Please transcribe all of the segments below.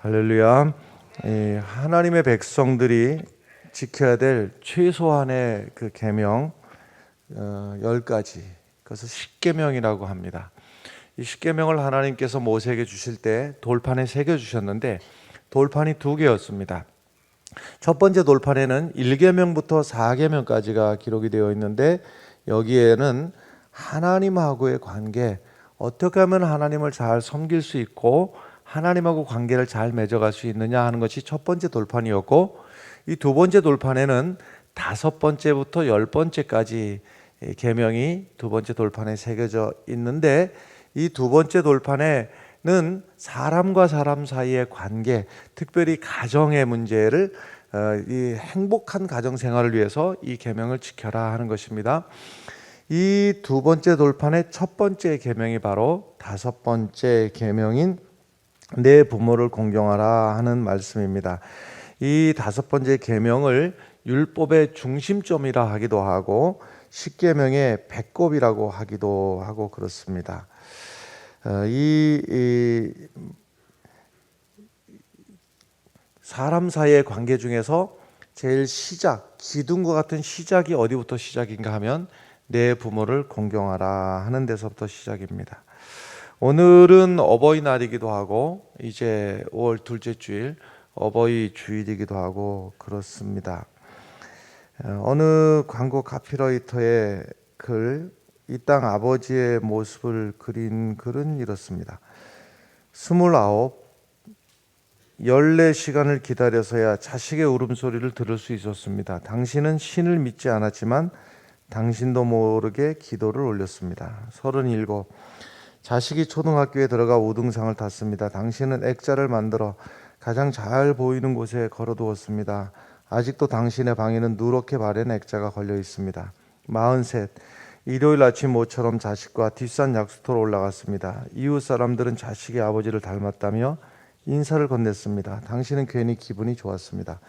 할렐루야. 하나님의 백성들이 지켜야 될 최소한의 그 계명 10가지, 그것을 십계명이라고 합니다. 이 십계명을 하나님께서 모세에게 주실 때 돌판에 새겨 주셨는데 돌판이 2개였습니다. 첫 번째 돌판에는 1계명부터 4계명까지가 기록이 되어 있는데 여기에는 하나님하고의 관계, 어떻게 하면 하나님을 잘 섬길 수 있고 하나님하고 관계를 잘 맺어갈 수 있느냐 하는 것이 첫 번째 돌판이었고, 이 두 번째 돌판에는 5번째부터 10번째까지 계명이 두 번째 돌판에 새겨져 있는데, 이 두 번째 돌판에는 사람과 사람 사이의 관계, 특별히 가정의 문제를 이 행복한 가정 생활을 위해서 이 계명을 지켜라 하는 것입니다. 이 두 번째 돌판의 첫 번째 계명이 바로 5번째 계명인 내 부모를 공경하라 하는 말씀입니다. 이 5번째 계명을 율법의 중심점이라 하기도 하고 십계명의 배꼽이라고 하기도 하고 그렇습니다. 이 사람 사이의 관계 중에서 제일 시작, 기둥과 같은 시작이 어디부터 시작인가 하면 내 부모를 공경하라 하는 데서부터 시작입니다. 오늘은 어버이날이기도 하고 이제 5월 둘째 주일 어버이 주일이기도 하고 그렇습니다. 어느 광고 카피라이터의 글, 이 땅 아버지의 모습을 그린 글은 이렇습니다. 29, 14시간을 기다려서야 자식의 울음소리를 들을 수 있었습니다. 당신은 신을 믿지 않았지만 당신도 모르게 기도를 올렸습니다. 37, 자식이 초등학교에 들어가 우등상을 탔습니다. 당신은 액자를 만들어 가장 잘 보이는 곳에 걸어두었습니다. 아직도 당신의 방에는 누렇게 바랜 액자가 걸려 있습니다. 43, 일요일 아침 모처럼 자식과 뒷산 약수터로 올라갔습니다. 이웃 사람들은 자식의 아버지를 닮았다며 인사를 건넸습니다. 당신은 괜히 기분이 좋았습니다.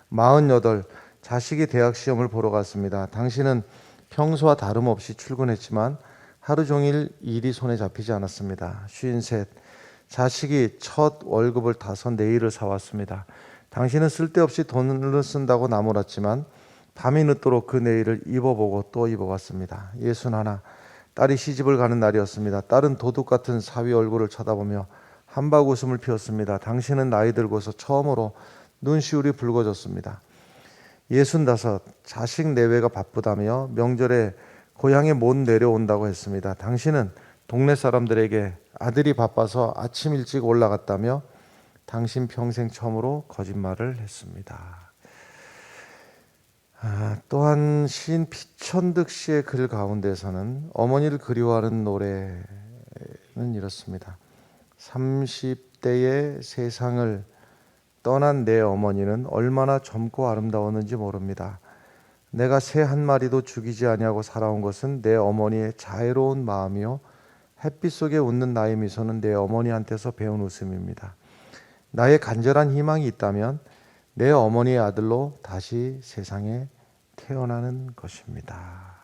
48, 자식이 대학 시험을 보러 갔습니다. 당신은 평소와 다름없이 출근했지만 하루 종일 일이 손에 잡히지 않았습니다. 53, 자식이 첫 월급을 타서 네일을 사왔습니다. 당신은 쓸데없이 돈을 쓴다고 나무랐지만 밤이 늦도록 그 네일을 입어보고 또 입어봤습니다. 61, 딸이 시집을 가는 날이었습니다. 딸은 도둑 같은 사위 얼굴을 쳐다보며 한박 웃음을 피웠습니다. 당신은 나이 들고서 처음으로 눈시울이 붉어졌습니다. 65, 자식 내외가 바쁘다며 명절에 고향에 못 내려온다고 했습니다. 당신은 동네 사람들에게 아들이 바빠서 아침 일찍 올라갔다며 당신 평생 처음으로 거짓말을 했습니다. 또한 시인 피천득 씨의 글 가운데서는 어머니를 그리워하는 노래는 이렇습니다. 30대의 세상을 떠난 내 어머니는 얼마나 젊고 아름다웠는지 모릅니다. 내가 새 한 마리도 죽이지 아니하고 살아온 것은 내 어머니의 자애로운 마음이요 햇빛 속에 웃는 나의 미소는 내 어머니한테서 배운 웃음입니다. 나의 간절한 희망이 있다면 내 어머니의 아들로 다시 세상에 태어나는 것입니다.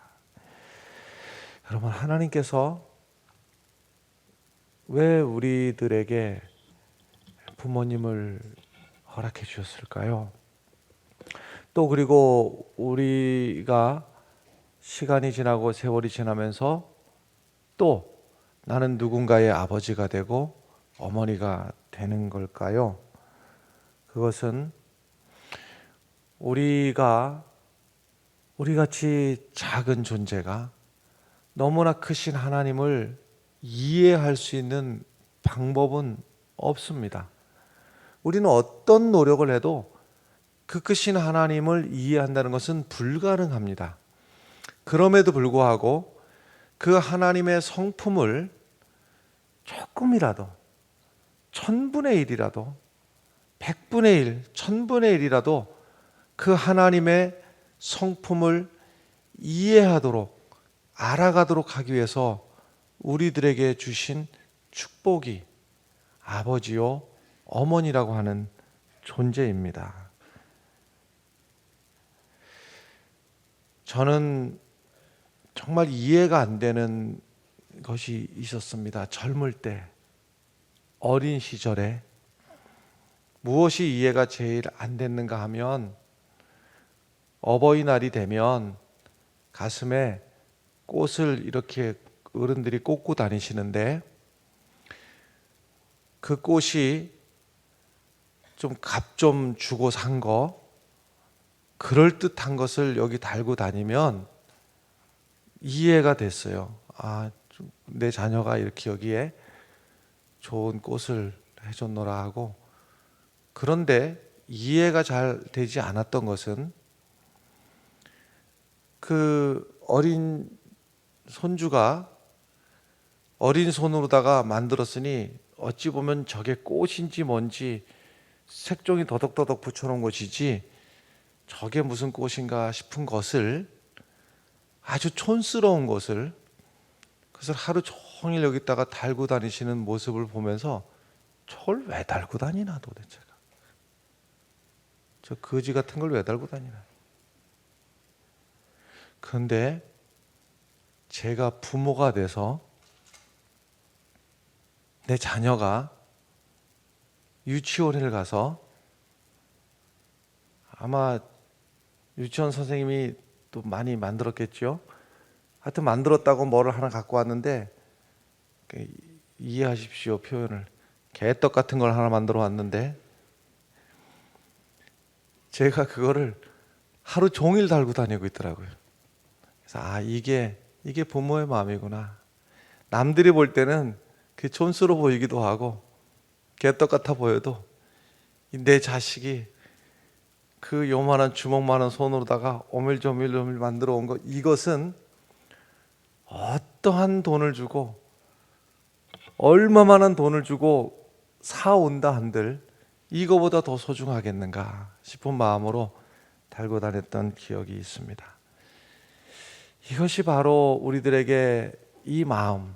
여러분, 하나님께서 왜 우리들에게 부모님을 허락해 주셨을까요? 또 그리고 우리가 시간이 지나고 세월이 지나면서 또 나는 누군가의 아버지가 되고 어머니가 되는 걸까요? 그것은 우리같이 작은 존재가 너무나 크신 하나님을 이해할 수 있는 방법은 없습니다. 우리는 어떤 노력을 해도 그 크신 하나님을 이해한다는 것은 불가능합니다. 그럼에도 불구하고 그 하나님의 성품을 조금이라도, 1000분의 1이라도, 100분의 1, 1000분의 1이라도 그 하나님의 성품을 이해하도록, 알아가도록 하기 위해서 우리들에게 주신 축복이 아버지요 어머니라고 하는 존재입니다. 저는 정말 이해가 안 되는 것이 있었습니다. 젊을 때, 어린 시절에 무엇이 이해가 제일 안 됐는가 하면 어버이날이 되면 가슴에 꽃을 이렇게 어른들이 꽂고 다니시는데 그 꽃이 좀 값 좀 주고 산 거, 그럴듯한 것을 여기 달고 다니면 이해가 됐어요. 아, 내 자녀가 이렇게 여기에 좋은 꽃을 해줬노라 하고. 그런데 이해가 잘 되지 않았던 것은 그 어린 손주가 어린 손으로다가 만들었으니 어찌 보면 저게 꽃인지 뭔지 색종이 더덕더덕 붙여놓은 것이지 저게 무슨 꽃인가 싶은 것을, 아주 촌스러운 것을, 그것을 하루 종일 여기다가 달고 다니시는 모습을 보면서 저걸 왜 달고 다니나 도대체가, 저 거지 같은 걸 왜 달고 다니나. 그런데 제가 부모가 돼서 내 자녀가 유치원을 가서, 아마 유치원 선생님이 또 많이 만들었겠죠. 하여튼 만들었다고 뭐를 하나 갖고 왔는데, 이해하십시오 표현을, 개떡 같은 걸 하나 만들어 왔는데 제가 그거를 하루 종일 달고 다니고 있더라고요. 그래서 아, 이게 부모의 마음이구나. 남들이 볼 때는 그 촌스러워 보이기도 하고 개떡 같아 보여도 내 자식이 그 요만한 주먹만한 손으로다가 오밀조밀 만들어 온 것, 이것은 어떠한 돈을 주고 얼마만한 돈을 주고 사온다 한들 이거보다 더 소중하겠는가 싶은 마음으로 달고 다녔던 기억이 있습니다. 이것이 바로 우리들에게 이 마음,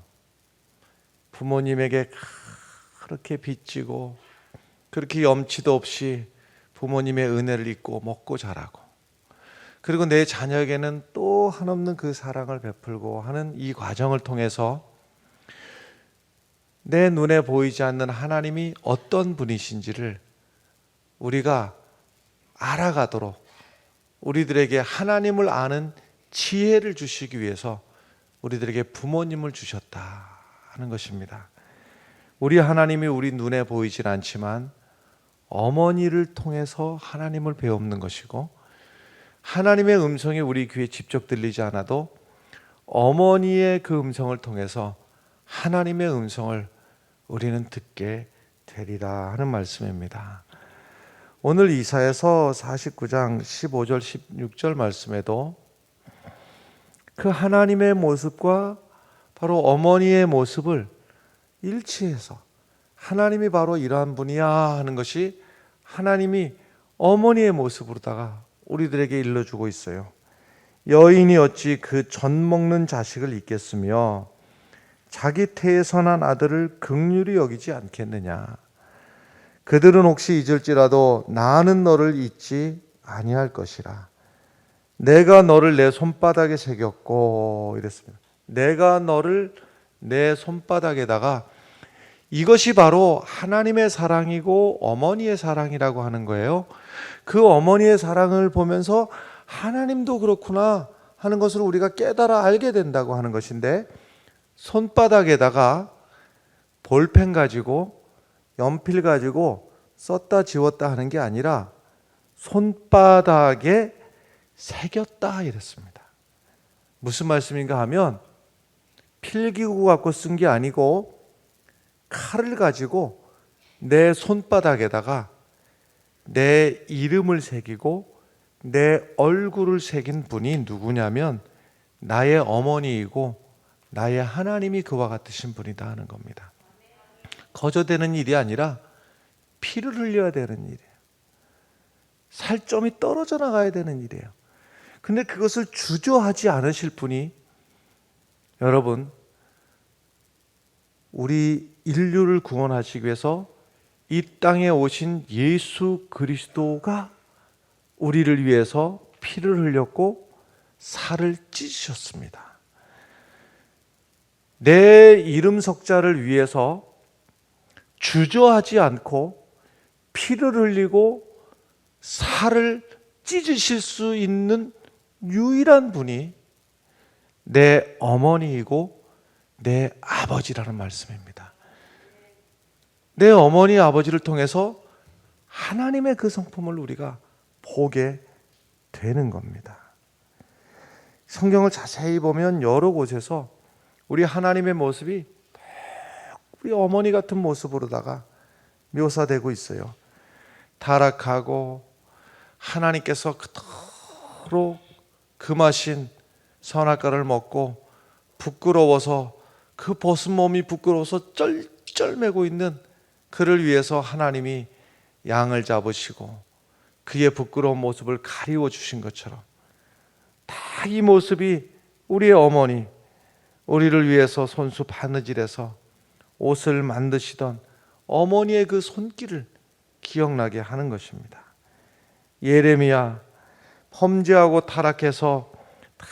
부모님에게 그렇게 빚지고 그렇게 염치도 없이 부모님의 은혜를 잊고 먹고 자라고, 그리고 내 자녀에게는 또 한없는 그 사랑을 베풀고 하는 이 과정을 통해서 내 눈에 보이지 않는 하나님이 어떤 분이신지를 우리가 알아가도록 우리들에게 하나님을 아는 지혜를 주시기 위해서 우리들에게 부모님을 주셨다 하는 것입니다. 우리 하나님이 우리 눈에 보이질 않지만 어머니를 통해서 하나님을 배우는 것이고, 하나님의 음성이 우리 귀에 직접 들리지 않아도 어머니의 그 음성을 통해서 하나님의 음성을 우리는 듣게 되리라 하는 말씀입니다. 오늘 이사야서 49장 15절 16절 말씀에도 그 하나님의 모습과 바로 어머니의 모습을 일치해서 하나님이 바로 이러한 분이야 하는 것이 하나님이 어머니의 모습으로다가 우리들에게 일러주고 있어요. 여인이 어찌 그 젖 먹는 자식을 잊겠으며 자기 태에서 난 아들을 긍휼히 여기지 않겠느냐. 그들은 혹시 잊을지라도 나는 너를 잊지 아니할 것이라. 내가 너를 내 손바닥에 새겼고, 이랬습니다. 내가 너를 내 손바닥에다가, 이것이 바로 하나님의 사랑이고 어머니의 사랑이라고 하는 거예요. 그 어머니의 사랑을 보면서 하나님도 그렇구나 하는 것을 우리가 깨달아 알게 된다고 하는 것인데, 손바닥에다가 볼펜 가지고 연필 가지고 썼다 지웠다 하는 게 아니라 손바닥에 새겼다 이랬습니다. 무슨 말씀인가 하면 필기구 갖고 쓴 게 아니고 칼을 가지고 내 손바닥에다가 내 이름을 새기고 내 얼굴을 새긴 분이 누구냐면 나의 어머니이고 나의 하나님이 그와 같으신 분이다 하는 겁니다. 거저되는 일이 아니라 피를 흘려야 되는 일이에요. 살점이 떨어져 나가야 되는 일이에요. 근데 그것을 주저하지 않으실 분이, 여러분, 우리 인류를 구원하시기 위해서 이 땅에 오신 예수 그리스도가 우리를 위해서 피를 흘렸고 살을 찢으셨습니다. 내 이름 석자를 위해서 주저하지 않고 피를 흘리고 살을 찢으실 수 있는 유일한 분이 내 어머니이고 내 아버지라는 말씀입니다. 내 어머니 아버지를 통해서 하나님의 그 성품을 우리가 보게 되는 겁니다. 성경을 자세히 보면 여러 곳에서 우리 하나님의 모습이 우리 어머니 같은 모습으로다가 묘사되고 있어요. 타락하고 하나님께서 그토록 금하신 선악과를 먹고 부끄러워서 그 벗은 몸이 부끄러워서 쩔쩔매고 있는 그를 위해서 하나님이 양을 잡으시고 그의 부끄러운 모습을 가리워 주신 것처럼 다 이 모습이 우리의 어머니, 우리를 위해서 손수 바느질해서 옷을 만드시던 어머니의 그 손길을 기억나게 하는 것입니다. 예레미야, 범죄하고 타락해서 다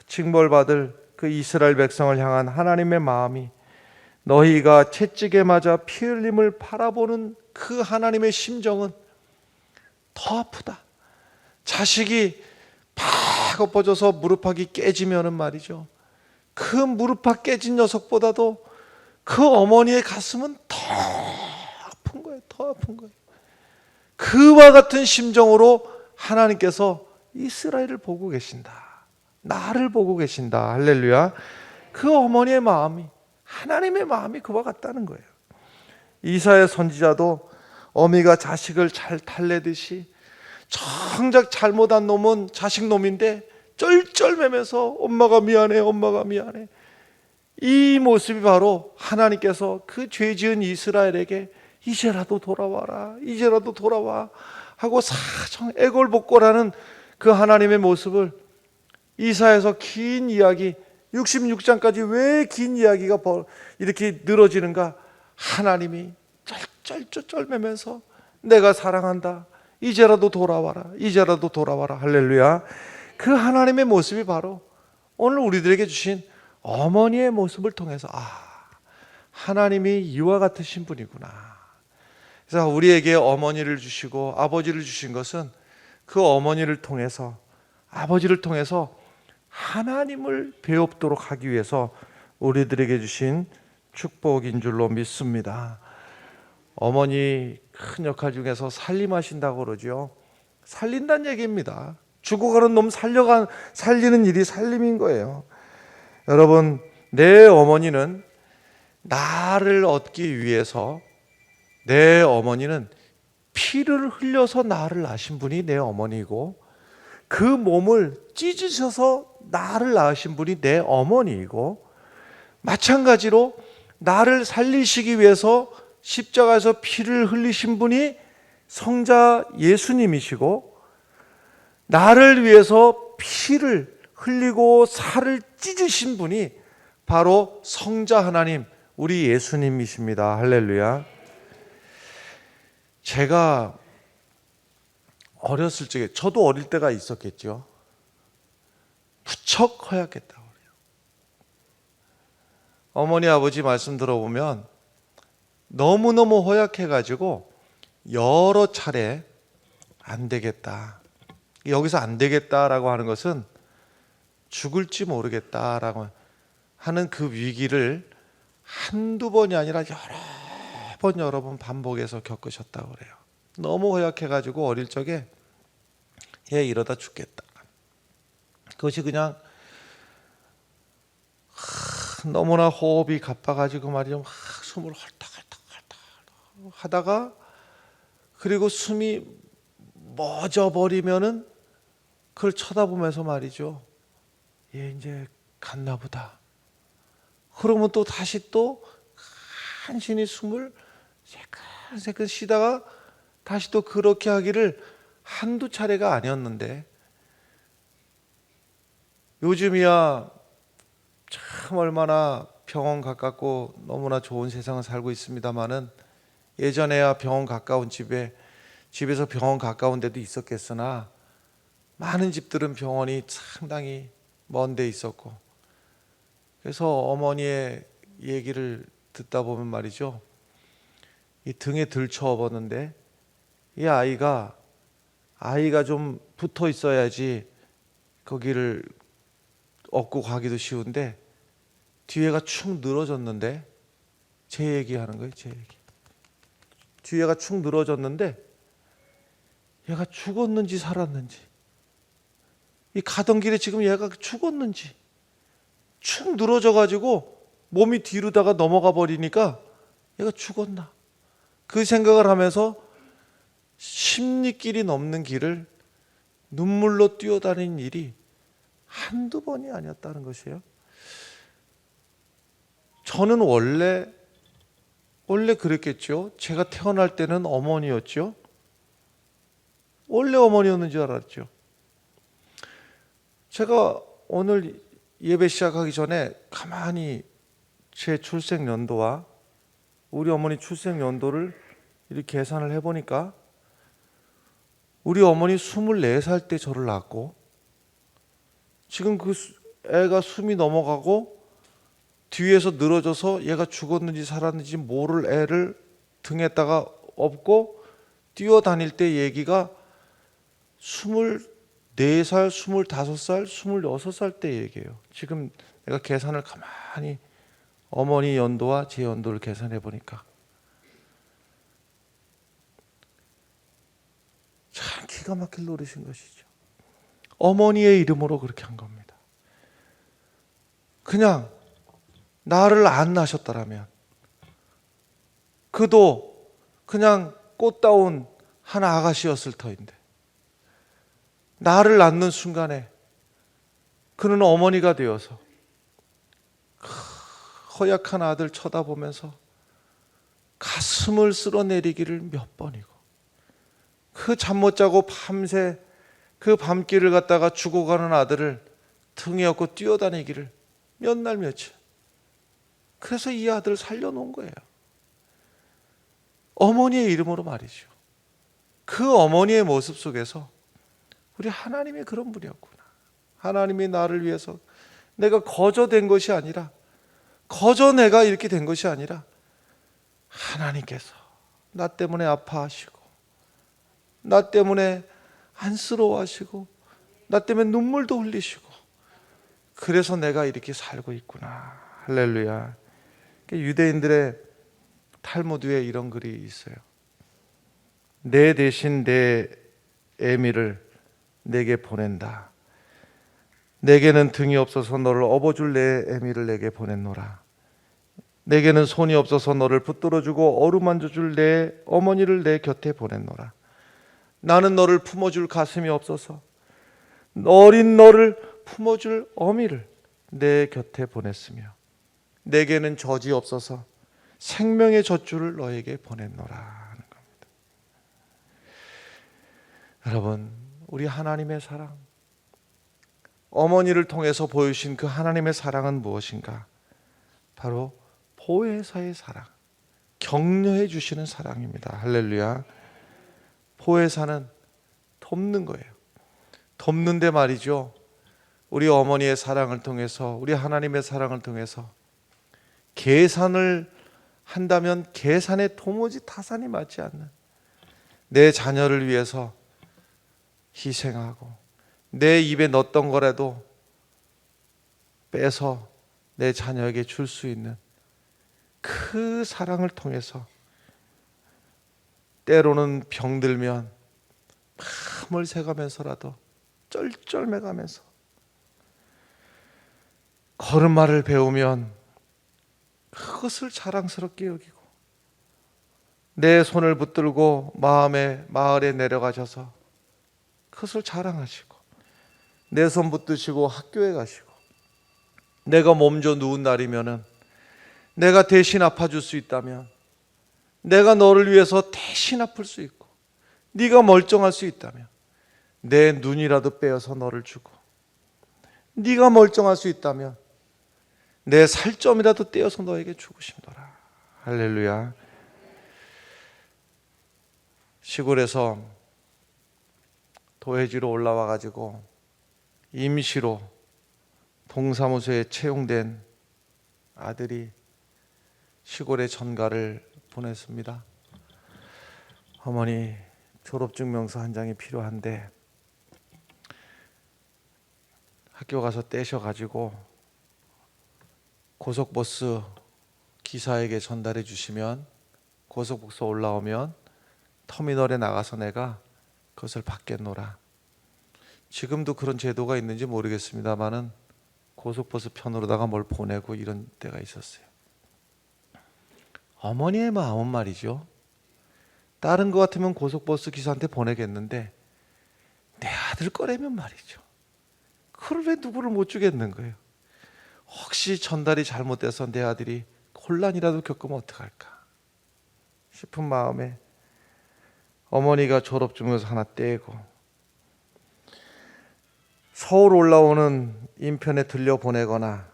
징벌받을 그 이스라엘 백성을 향한 하나님의 마음이 너희가 채찍에 맞아 피 흘림을 바라보는 그 하나님의 심정은 더 아프다. 자식이 팍 엎어져서 무릎팍이 깨지면은 말이죠, 그 무릎팍 깨진 녀석보다도 그 어머니의 가슴은 더 아픈 거예요. 더 아픈 거예요. 그와 같은 심정으로 하나님께서 이스라엘을 보고 계신다. 나를 보고 계신다. 할렐루야. 그 어머니의 마음이, 하나님의 마음이 그와 같다는 거예요. 이사야 선지자도 어미가 자식을 잘 달래듯이 정작 잘못한 놈은 자식 놈인데 쩔쩔매면서 엄마가 미안해, 엄마가 미안해. 이 모습이 바로 하나님께서 그 죄지은 이스라엘에게 이제라도 돌아와라, 이제라도 돌아와 하고 사정 애걸복걸하는 그 하나님의 모습을 이사야서 긴 이야기 66장까지 왜 긴 이야기가 이렇게 늘어지는가? 하나님이 쩔쩔쩔매면서 내가 사랑한다, 이제라도 돌아와라, 이제라도 돌아와라. 할렐루야. 그 하나님의 모습이 바로 오늘 우리들에게 주신 어머니의 모습을 통해서 하나님이 이와 같으신 분이구나. 그래서 우리에게 어머니를 주시고 아버지를 주신 것은 그 어머니를 통해서, 아버지를 통해서 하나님을 배웁도록 하기 위해서 우리들에게 주신 축복인 줄로 믿습니다. 어머니 큰 역할 중에서 살림하신다고 그러죠. 살린다는 얘기입니다. 죽어가는 놈 살리는 일이 살림인 거예요. 여러분, 내 어머니는 나를 얻기 위해서, 내 어머니는 피를 흘려서 나를 낳으신 분이 내 어머니이고, 그 몸을 찢으셔서 나를 낳으신 분이 내 어머니이고, 마찬가지로 나를 살리시기 위해서 십자가에서 피를 흘리신 분이 성자 예수님이시고, 나를 위해서 피를 흘리고 살을 찢으신 분이 바로 성자 하나님, 우리 예수님이십니다. 할렐루야. 제가 어렸을 적에, 저도 어릴 때가 있었겠죠. 무척 허약했다고 그래요. 어머니 아버지 말씀 들어보면 너무너무 허약해가지고 여러 차례 안 되겠다, 여기서 안 되겠다라고 하는 것은 죽을지 모르겠다라고 하는 그 위기를 한두 번이 아니라 여러 번 반복해서 겪으셨다고 그래요. 너무 허약해가지고 어릴 적에 얘 이러다 죽겠다, 그것이 그냥 너무나 호흡이 가빠가지고 말이죠, 막 숨을 헐떡헐떡 하다가, 그리고 숨이 멎어버리면은 그걸 쳐다보면서 말이죠, 얘 이제 갔나 보다. 그러면 또 다시 또 간신히 숨을 새끈새끈 쉬다가 다시 또 그렇게 하기를 한두 차례가 아니었는데, 요즘이야 참 얼마나 병원 가깝고 너무나 좋은 세상을 살고 있습니다마는, 예전에야 병원 가까운 집에서 병원 가까운 데도 있었겠으나 많은 집들은 병원이 상당히 먼 데 있었고, 그래서 어머니의 얘기를 듣다 보면 말이죠, 이 등에 들쳐 업었는데 이 아이가 좀 붙어 있어야지 거기를 업고 가기도 쉬운데 뒤에가 축 늘어졌는데, 제 얘기하는 거예요. 제 얘기. 뒤에가 축 늘어졌는데 얘가 죽었는지 살았는지, 이 가던 길에 지금 얘가 죽었는지, 축 늘어져 가지고 몸이 뒤로다가 넘어가 버리니까 얘가 죽었나, 그 생각을 하면서 10리길이 넘는 길을 눈물로 뛰어다닌 일이 한두 번이 아니었다는 것이에요. 저는 원래 그랬겠죠. 제가 태어날 때는 어머니였죠. 원래 어머니였는 줄 알았죠. 제가 오늘 예배 시작하기 전에 가만히 제 출생 연도와 우리 어머니 출생 연도를 이렇게 계산을 해보니까 우리 어머니 24살 때 저를 낳았고, 지금 그 애가 숨이 넘어가고 뒤에서 늘어져서 얘가 죽었는지 살았는지 모를 애를 등에다가 업고 뛰어다닐 때 얘기가 24살, 25살, 26살 때 얘기예요. 지금 내가 계산을 가만히 어머니 연도와 제 연도를 계산해 보니까 참 기가 막힐 노릇인 것이죠. 어머니의 이름으로 그렇게 한 겁니다. 그냥 나를 안 낳으셨더라면, 그도 그냥 꽃다운 한 아가씨였을 터인데, 나를 낳는 순간에 그는 어머니가 되어서 허약한 아들 쳐다보면서 가슴을 쓸어내리기를 몇 번이고, 그 잠 못 자고 밤새 그 밤길을 갔다가 죽어가는 아들을 등에 업고 뛰어다니기를 몇 날 며칠. 그래서 이 아들을 살려놓은 거예요. 어머니의 이름으로 말이죠. 그 어머니의 모습 속에서 우리 하나님이 그런 분이었구나. 하나님이 나를 위해서, 내가 거저 된 것이 아니라, 거저 내가 이렇게 된 것이 아니라 하나님께서 나 때문에 아파하시고, 나 때문에 안쓰러워하시고, 나 때문에 눈물도 흘리시고, 그래서 내가 이렇게 살고 있구나. 할렐루야. 유대인들의 탈무드에 이런 글이 있어요. 내 대신 내 애미를 내게 보낸다. 내게는 등이 없어서 너를 업어줄 내 애미를 내게 보냈노라. 내게는 손이 없어서 너를 붙들어주고 어루만져줄 내 어머니를 내 곁에 보냈노라. 나는 너를 품어줄 가슴이 없어서 어린 너를 품어줄 어미를 내 곁에 보냈으며, 내게는 젖이 없어서 생명의 젖줄을 너에게 보냈노라 하는 겁니다. 여러분, 우리 하나님의 사랑, 어머니를 통해서 보여주신 그 하나님의 사랑은 무엇인가? 바로 보혜사의 사랑, 격려해 주시는 사랑입니다. 할렐루야. 보혜사는 돕는 거예요. 돕는데 말이죠, 우리 어머니의 사랑을 통해서, 우리 하나님의 사랑을 통해서 계산을 한다면 계산에 도무지 타산이 맞지 않는, 내 자녀를 위해서 희생하고 내 입에 넣었던 거라도 빼서 내 자녀에게 줄 수 있는 그 사랑을 통해서, 때로는 병들면 밤을 새가면서라도 쩔쩔매가면서, 걸음마를 배우면 그것을 자랑스럽게 여기고, 내 손을 붙들고 마을에 내려가셔서 그것을 자랑하시고, 내 손 붙드시고 학교에 가시고, 내가 몸져 누운 날이면은 내가 대신 아파줄 수 있다면, 내가 너를 위해서 대신 아플 수 있고, 네가 멀쩡할 수 있다면 내 눈이라도 빼어서 너를 주고, 네가 멀쩡할 수 있다면 내 살점이라도 떼어서 너에게 주고 싶노라. 할렐루야. 시골에서 도해지로 올라와 가지고 임시로 동사무소에 채용된 아들이 시골에 전가를 보냈습니다. 어머니, 졸업증명서 한 장이 필요한데 학교 가서 떼셔가지고 고속버스 기사에게 전달해 주시면 고속버스 올라오면 터미널에 나가서 내가 그것을 받겠노라. 지금도 그런 제도가 있는지 모르겠습니다만은 고속버스 편으로다가 뭘 보내고 이런 때가 있었어요. 어머니의 마음은 말이죠. 다른 거 같으면 고속버스 기사한테 보내겠는데 내 아들 거라면 말이죠. 그걸 왜 누구를 못 주겠는 거예요? 혹시 전달이 잘못돼서 내 아들이 혼란이라도 겪으면 어떡할까 싶은 마음에 어머니가 졸업증명서 하나 떼고 서울 올라오는 인편에 들려보내거나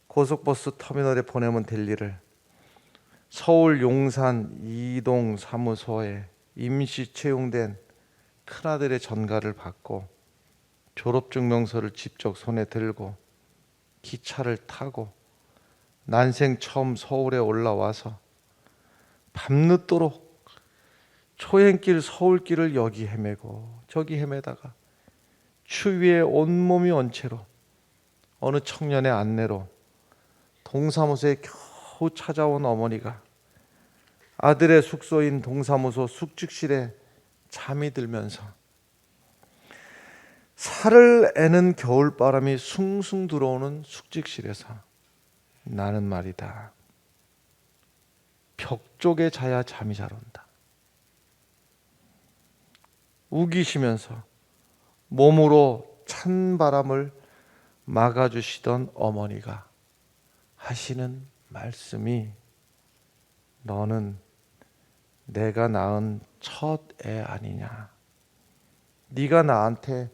고속버스 터미널에 보내면 될 일을 서울 용산 이동 사무소에 임시 채용된 큰아들의 전가를 받고 졸업증명서를 직접 손에 들고 기차를 타고 난생 처음 서울에 올라와서 밤늦도록 초행길 서울길을 여기 헤매고 저기 헤매다가 추위에 온몸이 언 채로 어느 청년의 안내로 동사무소에 겨우 찾아온 어머니가 아들의 숙소인 동사무소 숙직실에 잠이 들면서 살을 애는 겨울바람이 숭숭 들어오는 숙직실에서 나는 말이다. 벽 쪽에 자야 잠이 잘 온다. 우기시면서 몸으로 찬 바람을 막아주시던 어머니가 하시는 말씀이 너는 내가 낳은 첫 애 아니냐. 네가 나한테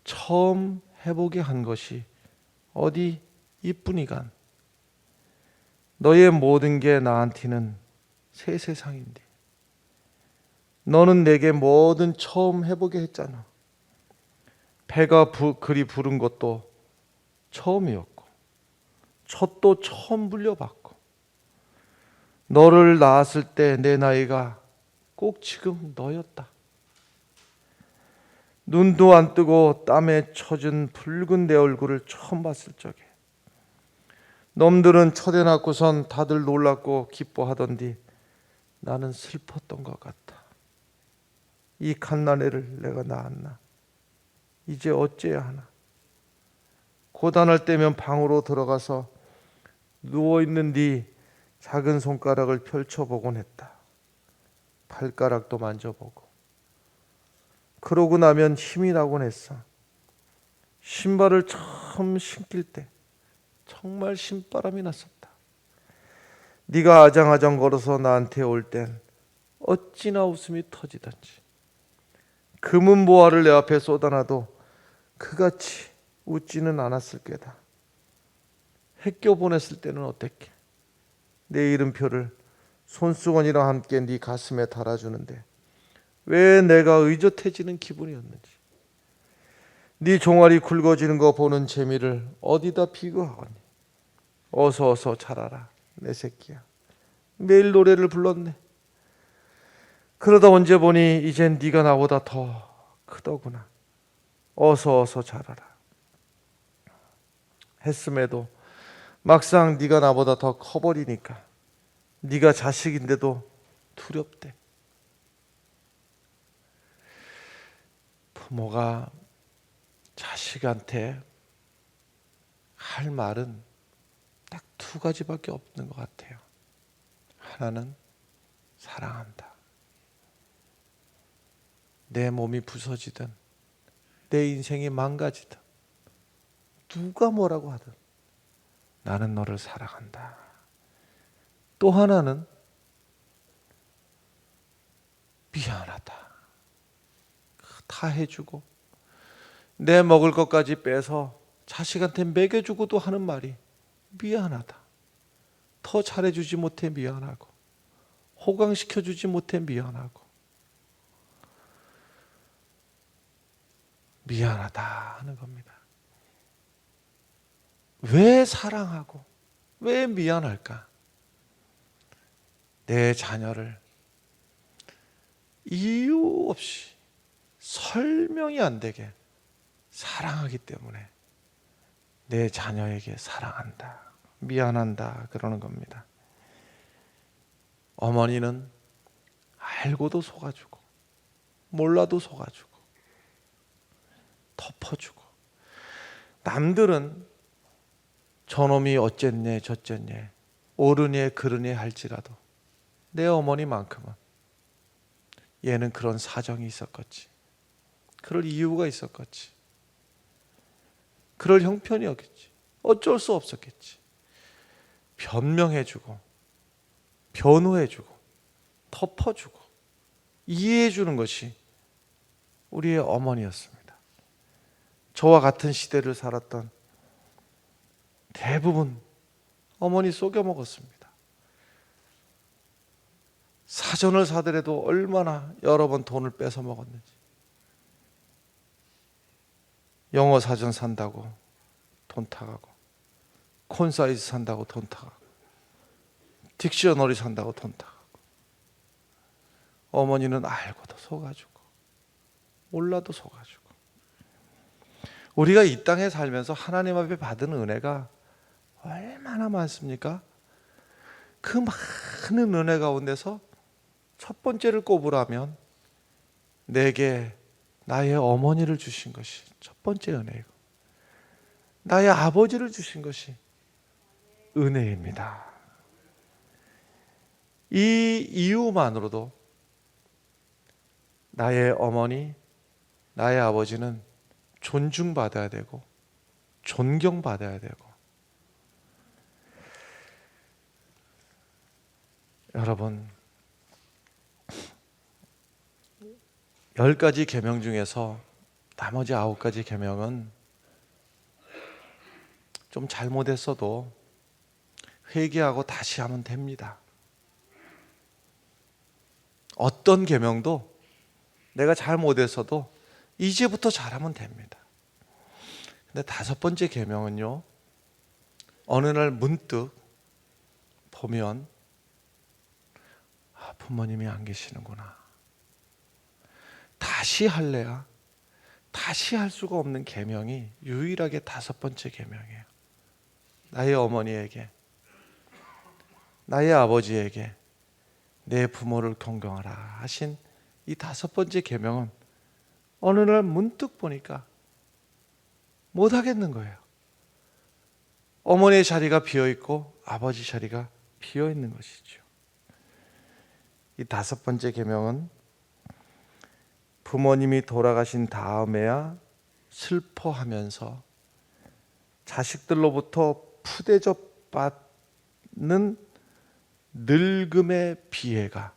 처음 해보게 한 것이 어디 이뿐이간 너의 모든 게 나한테는 새 세상인데 너는 내게 뭐든 처음 해보게 했잖아. 배가 그리 부른 것도 처음이었고 젖도 처음 물려봤고 너를 낳았을 때 내 나이가 꼭 지금 너였다. 눈도 안 뜨고 땀에 젖은 붉은 내 얼굴을 처음 봤을 적에 놈들은 첫애 낳고선 다들 놀랐고 기뻐하던디 나는 슬펐던 것 같다. 이 갓난애를 내가 낳았나? 이제 어째야 하나? 고단할 때면 방으로 들어가서 누워있는 네 작은 손가락을 펼쳐보곤 했다. 발가락도 만져보고 그러고 나면 힘이 나곤 했어. 신발을 처음 신길 때 정말 신바람이 났었다. 네가 아장아장 걸어서 나한테 올 땐 어찌나 웃음이 터지던지 금은보화를 내 앞에 쏟아놔도 그같이 웃지는 않았을 게다. 해껴 보냈을 때는 어땠게? 내 이름표를 손수건이랑 함께 네 가슴에 달아주는데 왜 내가 의젓해지는 기분이었는지 네 종아리 굵어지는 거 보는 재미를 어디다 비교하거니. 어서 어서 자라라 내 새끼야. 매일 노래를 불렀네. 그러다 언제 보니 이젠 네가 나보다 더 크더구나. 어서 어서 자라라 했음에도 막상 네가 나보다 더 커버리니까 네가 자식인데도 두렵대. 부모가 자식한테 할 말은 딱 두 가지밖에 없는 것 같아요. 하나는 사랑한다. 내 몸이 부서지든 내 인생이 망가지든 누가 뭐라고 하든 나는 너를 사랑한다. 또 하나는 미안하다. 다 해주고 내 먹을 것까지 빼서 자식한테 먹여주고도 하는 말이 미안하다. 더 잘해주지 못해 미안하고 호강시켜주지 못해 미안하고 미안하다 하는 겁니다. 왜 사랑하고 왜 미안할까? 내 자녀를 이유 없이 설명이 안 되게 사랑하기 때문에 내 자녀에게 사랑한다, 미안한다 그러는 겁니다. 어머니는 알고도 속아주고 몰라도 속아주고 덮어주고, 남들은 저놈이 어쨌네 저쨌네 옳으니 그르니 할지라도 내 어머니만큼은 얘는 그런 사정이 있었겠지, 그럴 이유가 있었겠지, 그럴 형편이었겠지, 어쩔 수 없었겠지. 변명해주고 변호해주고 덮어주고 이해해주는 것이 우리의 어머니였습니다. 저와 같은 시대를 살았던 대부분 어머니 속여 먹었습니다. 사전을 사더라도 얼마나 여러 번 돈을 뺏어 먹었는지. 영어 사전 산다고 돈 타가고, 콘사이즈 산다고 돈 타가고, 딕셔너리 산다고 돈 타가고. 어머니는 알고도 속아주고 몰라도 속아주고. 우리가 이 땅에 살면서 하나님 앞에 받은 은혜가 얼마나 많습니까? 그 많은 은혜 가운데서 첫 번째를 꼽으라면 내게 나의 어머니를 주신 것이 첫 번째 은혜이고, 나의 아버지를 주신 것이 은혜입니다. 이 이유만으로도 나의 어머니, 나의 아버지는 존중받아야 되고 존경받아야 되고. 여러분, 10가지 계명 중에서 나머지 9가지 계명은 좀 잘못했어도 회개하고 다시 하면 됩니다. 어떤 계명도 내가 잘못했어도 이제부터 잘하면 됩니다. 근데 5번째 계명은요, 어느 날 문득 보면 부모님이 안 계시는구나, 다시 할래야 다시 할 수가 없는 계명이 유일하게 5번째 계명이에요. 나의 어머니에게, 나의 아버지에게 내 부모를 존경하라 하신 이 5번째 계명은 어느 날 문득 보니까 못 하겠는 거예요. 어머니의 자리가 비어있고 아버지 자리가 비어있는 것이죠. 이 5번째 계명은 부모님이 돌아가신 다음에야 슬퍼하면서 자식들로부터 푸대접 받는 늙음의 비애가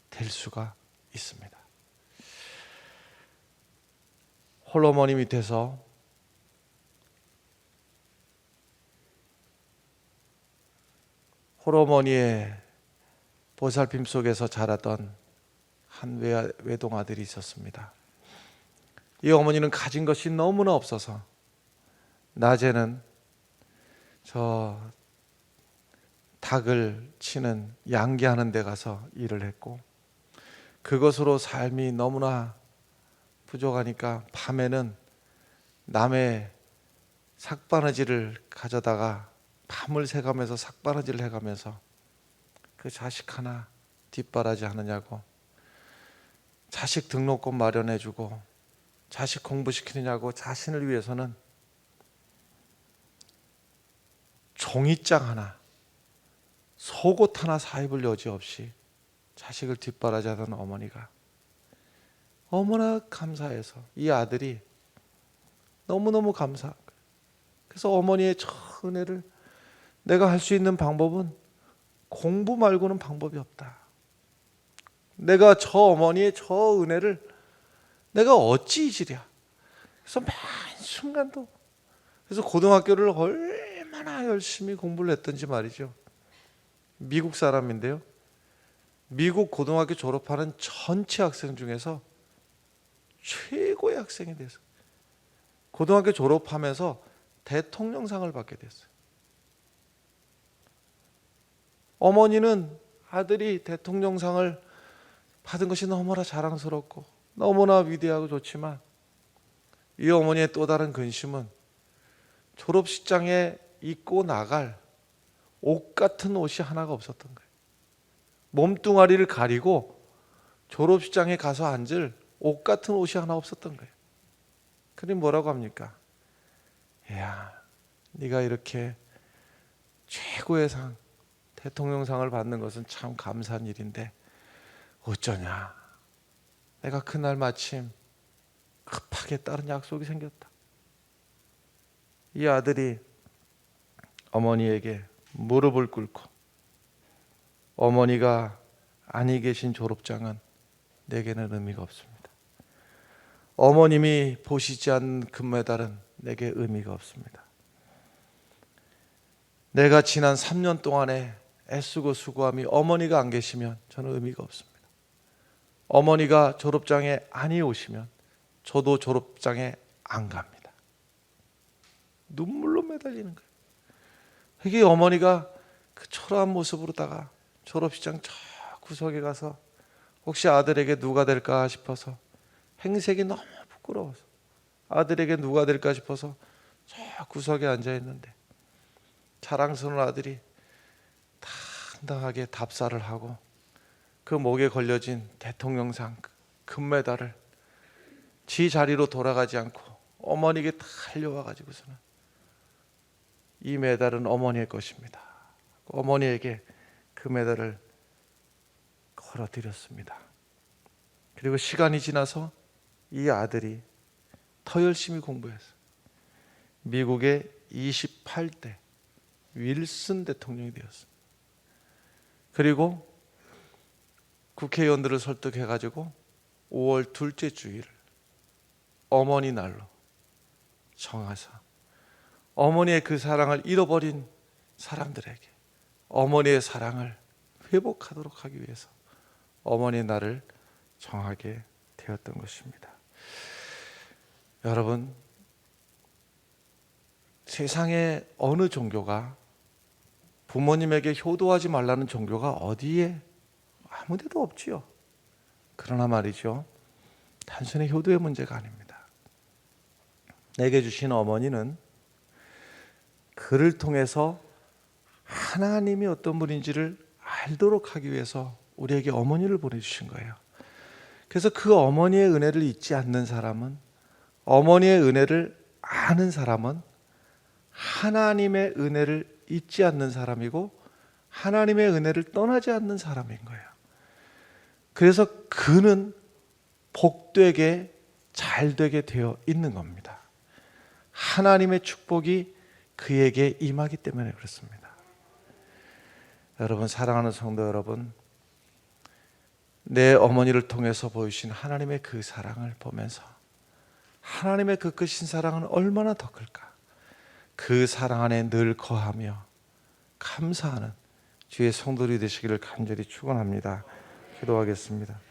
될 수가 있습니다. 홀어머니 밑에서 홀어머니의 보살핌 속에서 자라던 한 외동아들이 있었습니다. 이 어머니는 가진 것이 너무나 없어서 낮에는 저 닭을 치는 양계하는 데 가서 일을 했고, 그것으로 삶이 너무나 부족하니까 밤에는 남의 삭바느질을 가져다가 밤을 새가면서 삭바느질을 해가면서 그 자식 하나 뒷바라지 하느냐고, 자식 등록금 마련해주고 자식 공부시키느냐고 자신을 위해서는 종이장 하나, 속옷 하나 사입을 여지 없이 자식을 뒷바라지 하던 어머니가 너무나 감사해서 이 아들이 너무너무 감사한 거예요. 그래서 어머니의 저 은혜를 내가 할 수 있는 방법은 공부 말고는 방법이 없다. 내가 저 어머니의 저 은혜를 내가 어찌 잊으랴. 그래서 매 순간도, 그래서 고등학교를 얼마나 열심히 공부를 했던지 말이죠. 미국 사람인데요, 미국 고등학교 졸업하는 전체 학생 중에서 최고의 학생이 됐어요. 고등학교 졸업하면서 대통령상을 받게 됐어요. 어머니는 아들이 대통령상을 받은 것이 너무나 자랑스럽고 너무나 위대하고 좋지만 이 어머니의 또 다른 근심은 졸업식장에 입고 나갈 옷 같은 옷이 하나가 없었던 거예요. 몸뚱아리를 가리고 졸업식장에 가서 앉을 옷 같은 옷이 하나 없었던 거예요. 그러니 뭐라고 합니까? 야, 네가 이렇게 최고의 상, 대통령상을 받는 것은 참 감사한 일인데 어쩌냐, 내가 그날 마침 급하게 다른 약속이 생겼다. 이 아들이 어머니에게 무릎을 꿇고 어머니가 아니 계신 졸업장은 내게는 의미가 없습니다. 어머님이 보시지 않는 금메달은 내게 의미가 없습니다. 내가 지난 3년 동안에 애쓰고 수고함이 어머니가 안 계시면 저는 의미가 없습니다. 어머니가 졸업장에 아니 오시면 저도 졸업장에 안 갑니다. 눈물로 매달리는 거예요. 이게 어머니가 그 초라한 모습으로다가 졸업식장 저 구석에 가서 혹시 아들에게 누가 될까 싶어서 행색이 너무 부끄러워서 아들에게 누가 될까 싶어서 저 구석에 앉아 있는데 자랑스러운 아들이 당당하게 답사를 하고 그 목에 걸려진 대통령상 금메달을 지 자리로 돌아가지 않고 어머니에게 달려와 가지고서는 이 메달은 어머니의 것입니다. 어머니에게 그 메달을 걸어드렸습니다. 그리고 시간이 지나서 이 아들이 더 열심히 공부해서 미국의 28대 윌슨 대통령이 되었습니다. 그리고 국회의원들을 설득해가지고 5월 둘째 주일을 어머니 날로 정해서 어머니의 그 사랑을 잃어버린 사람들에게 어머니의 사랑을 회복하도록 하기 위해서 어머니의 날을 정하게 되었던 것입니다. 여러분, 세상에 어느 종교가 부모님에게 효도하지 말라는 종교가 어디에 아무 데도 없지요. 그러나 말이죠, 단순히 효도의 문제가 아닙니다. 내게 주신 어머니는 그를 통해서 하나님이 어떤 분인지를 알도록 하기 위해서 우리에게 어머니를 보내주신 거예요. 그래서 그 어머니의 은혜를 잊지 않는 사람은, 어머니의 은혜를 아는 사람은 하나님의 은혜를 잊지 않는 사람이고 하나님의 은혜를 떠나지 않는 사람인 거예요. 그래서 그는 복되게 잘되게 되어 있는 겁니다. 하나님의 축복이 그에게 임하기 때문에 그렇습니다. 여러분, 사랑하는 성도 여러분, 내 어머니를 통해서 보이신 하나님의 그 사랑을 보면서 하나님의 그 크신 사랑은 얼마나 더 클까? 그 사랑 안에 늘 거하며 감사하는 주의 성도들이 되시기를 간절히 축원합니다. 기도하겠습니다.